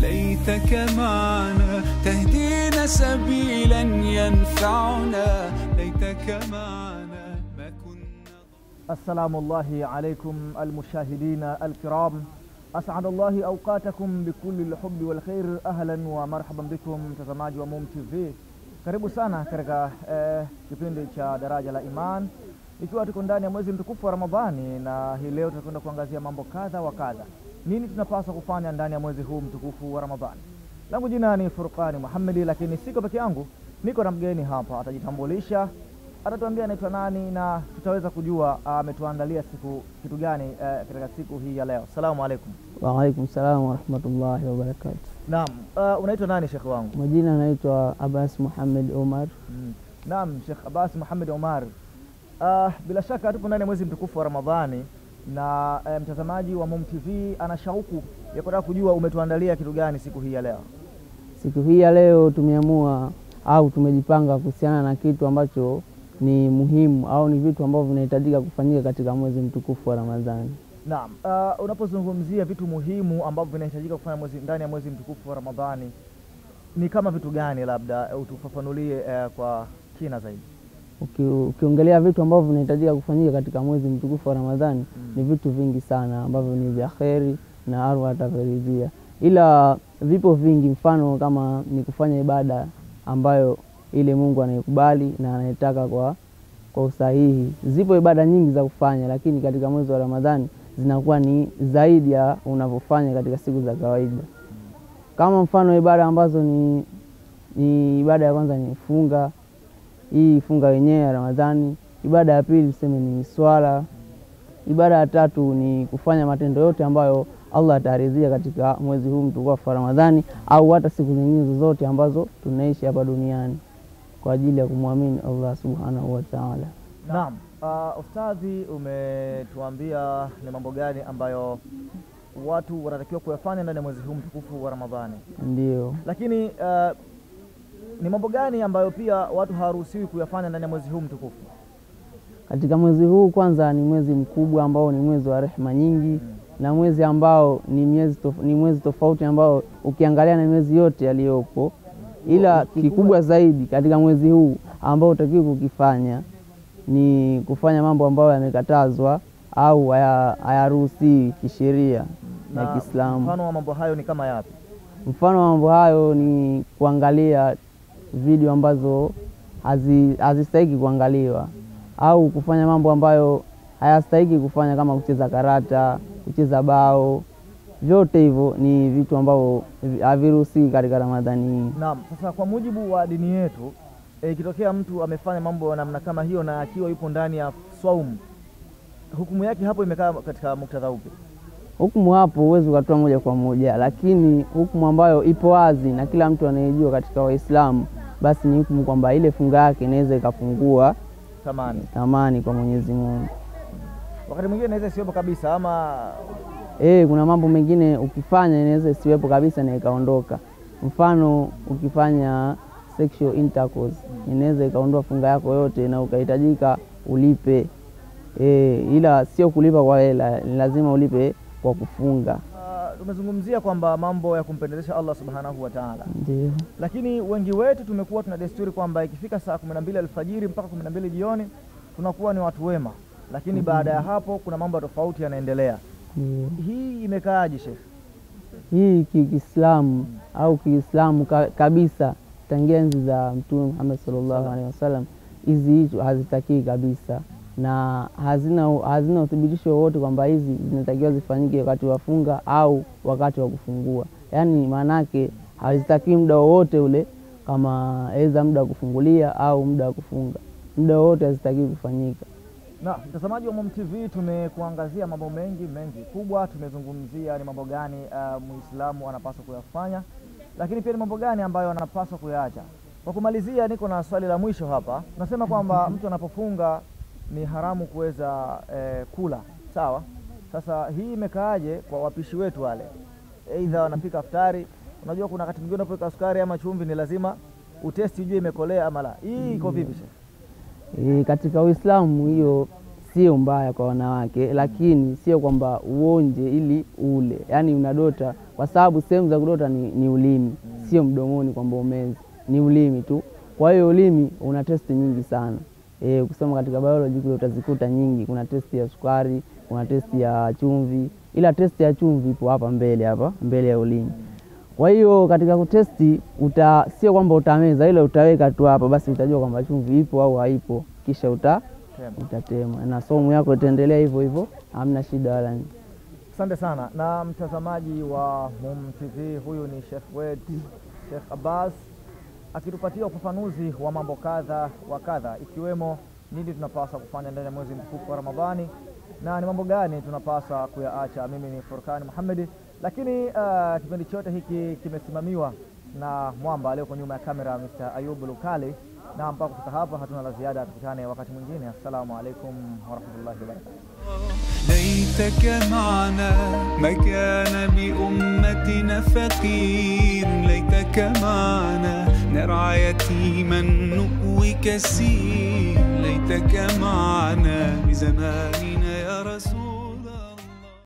ليتك معنا تهدينا سبيلا ينفعنا ليتك معنا ما كنا. السلام الله عليكم المشاهدين الكرام، أسعد الله أوقاتكم بكل الحب والخير. أهلا ومرحبا بكم mtazamaji wa Mom TV. Karibu sana katika kipindi cha Daraja la Iman, ikiwa tuko ndani ya mwezi mtukufu wa Ramadhani, na hii leo tutakwenda kuangazia mambo kadha wa kadha. Nini tunapaswa kufanya ndani ya mwezi huu mtukufu wa Ramadhani? Langu jina ni Furqani Muhammadi, lakini siko peke yangu, niko na mgeni hapa. Atajitambulisha, atatuambia anaitwa nani, na tutaweza kujua ametuandalia kitu gani katika siku hii ya leo. Asalamu alaykum. Wa alaykum salaam wa rahmatullahi wa barakatuh. Naam, unaitwa nani Sheikh wangu? Majina naitwa Abbas Muhammad Omar. Naam, Sheikh Abbas Muhammad Omar. Bila shaka tupo ndani ya mwezi mtukufu wa Ramadhani, na mtazamaji wa Mom TV ana shauku ya kutaka kujua umetuandalia kitu gani siku hii ya leo. Siku hii ya leo tumeamua au tumejipanga kuhusiana na kitu ambacho ni muhimu au ni vitu ambavyo vinahitajika kufanyika katika mwezi mtukufu wa Ramadhani. Naam, unapozungumzia vitu muhimu ambavyo vinahitajika kufanya ndani ya mwezi mtukufu wa Ramadhani, ni kama vitu gani? Labda utufafanulie kwa kina zaidi. Ukiongelea vitu ambavyo vinahitajika kufanyika katika mwezi mtukufu wa Ramadhani, ni vitu vingi sana ambavyo ni vya kheri na Allah ataviridhia. Ila vipo vingi, mfano kama ni kufanya ibada ambayo ile Mungu anaikubali na anaitaka kwa usahihi. Zipo ibada nyingi za kufanya, lakini katika mwezi wa Ramadhani zinakuwa ni zaidi ya unavyofanya katika siku za kawaida. Kama mfano ibada ambazo ni ibada ya kwanza ni funga. Hii funga yenyewe ya Ramadhani. Ibada ya pili tuseme ni swala. Ibada ya tatu ni kufanya matendo yote ambayo Allah ataridhia katika mwezi huu mtukufu wa Ramadhani, au hata siku nyingine zozote ambazo tunaishi hapa duniani kwa ajili ya kumwamini Allah subhanahu wa ta'ala. Naam, ustadhi, umetuambia ni mambo gani ambayo watu wanatakiwa kuyafanya ndani ya mwezi huu mtukufu wa Ramadhani. Ndio. Lakini ni mambo gani ambayo pia watu hawaruhusiwi kuyafanya ndani ya mwezi huu mtukufu? Katika mwezi huu, kwanza ni mwezi mkubwa ambao ni mwezi wa rehema nyingi, na mwezi ambao ni mwezi tofauti ambao ukiangalia na mwezi yote yaliyopo. Ila kikubwa zaidi katika mwezi huu ambao utakiwa kukifanya ni kufanya mambo ambayo yamekatazwa au hayaruhusiwi kisheria na Kiislamu. Mfano wa mambo hayo ni kama yapi? Mfano wa mambo hayo ni kuangalia video ambazo hazistahili kuangaliwa, au kufanya mambo ambayo hayastahili kufanya kama kucheza karata, kucheza bao. Vyote hivyo ni vitu ambavyo haviruhusiwi katika Ramadhani. Naam, sasa kwa mujibu wa dini yetu, ikitokea mtu amefanya mambo namna kama hiyo na akiwa yupo ndani ya saumu, hukumu yake hapo imekaa katika muktadha upi? Hukumu hapo huwezi ukatoa moja kwa moja, lakini hukumu ambayo ipo wazi na kila mtu anayejua katika Waislamu, basi ni hukumu kwamba ile funga yake inaweza ikafungua thamani kwa Mwenyezi Mungu. Wakati mwingine inaweza isiwepo kabisa, ama kuna mambo mengine ukifanya inaweza isiwepo kabisa na ikaondoka. Mfano ukifanya sexual intercourse, inaweza ikaondoa funga yako yote na ukahitajika ulipe. Ila sio kulipa kwa hela, ni lazima ulipe kwa kufunga. Tumezungumzia kwamba mambo ya kumpendelesha Allah subhanahu wa ta'ala. Ndio. Lakini wengi wetu tumekuwa tuna desturi kwamba ikifika saa 12 alfajiri mpaka 12 jioni tunakuwa ni watu wema, lakini baada ya hapo kuna mambo tofauti yanaendelea. Hii imekaaje Sheikh? Hii Kiislamu au Kiislamu kabisa, tangia enzi za Mtume Muhammad sallallahu alaihi wasallam, hizi hazitaki kabisa, na hazina uthibitisho wote kwamba hizi zinatakiwa zifanyike wakati wa funga au wakati wa kufungua. Yaani maana yake hazitaki muda wote ule, kama aidha muda wa kufungulia au muda wa kufunga. Muda wote hazitaki kufanyika. Na mtazamaji wa Mom TV, tumekuangazia mambo mengi kubwa. Tumezungumzia ni mambo gani Muislamu anapaswa kuyafanya, lakini pia ni mambo gani ambayo anapaswa kuyaacha. Kwa kumalizia, niko na swali la mwisho hapa. Tunasema kwamba mtu anapofunga ni haramu kuweza kula, sawa? Sasa hii imekaaje kwa wapishi wetu wale? Aidha wanapika iftari, unajua kuna wakati mwingine unapika sukari ama chumvi ni lazima utesti ujue imekolea ama la. Hii iko vipi Sheikh? Katika Uislamu hiyo sio mbaya kwa wanawake, lakini sio kwamba uonje ili ule. Yani unadota kwa sababu sehemu za kudota ni ulimi, sio mdomoni kwamba umezi, ni ulimi tu. Kwa hiyo ulimi una testi nyingi sana. Kusoma katika biology kule utazikuta nyingi. Kuna testi ya sukari, kuna testi ya chumvi. Ila testi ya chumvi ipo hapa mbele ya ulimi. Kwa hiyo katika kutesti sio kwamba utameza, ila utaweka tu hapa basi utajua kwamba chumvi ipo au haipo, kisha utatema na somo yako itaendelea hivyo hivyo, hamna shida wala nini. Asante sana. Na mtazamaji wa MUM TV, huyu ni Sheikh wetu Sheikh Abbas akitupatia ufafanuzi wa mambo kadha wa kadha, ikiwemo nini tunapaswa kufanya ndani ya mwezi mtukufu wa Ramadhani na ni mambo gani tunapaswa kuyaacha. Mimi ni Furkan Muhammad, lakini kipindi chote hiki kimesimamiwa na mwamba leo kwa nyuma ya kamera Mr. Ayub Lukali, na mpaka kufika hapa hatuna la ziada. Tukutane wakati mwingine. Assalamu alaikum wa rahmatullahi wa barakatuh. ليتك معنا ما كان بأمتنا فقير، ليتك معنا نرعى يتيما نؤوي كثير، ليتك معنا بزمان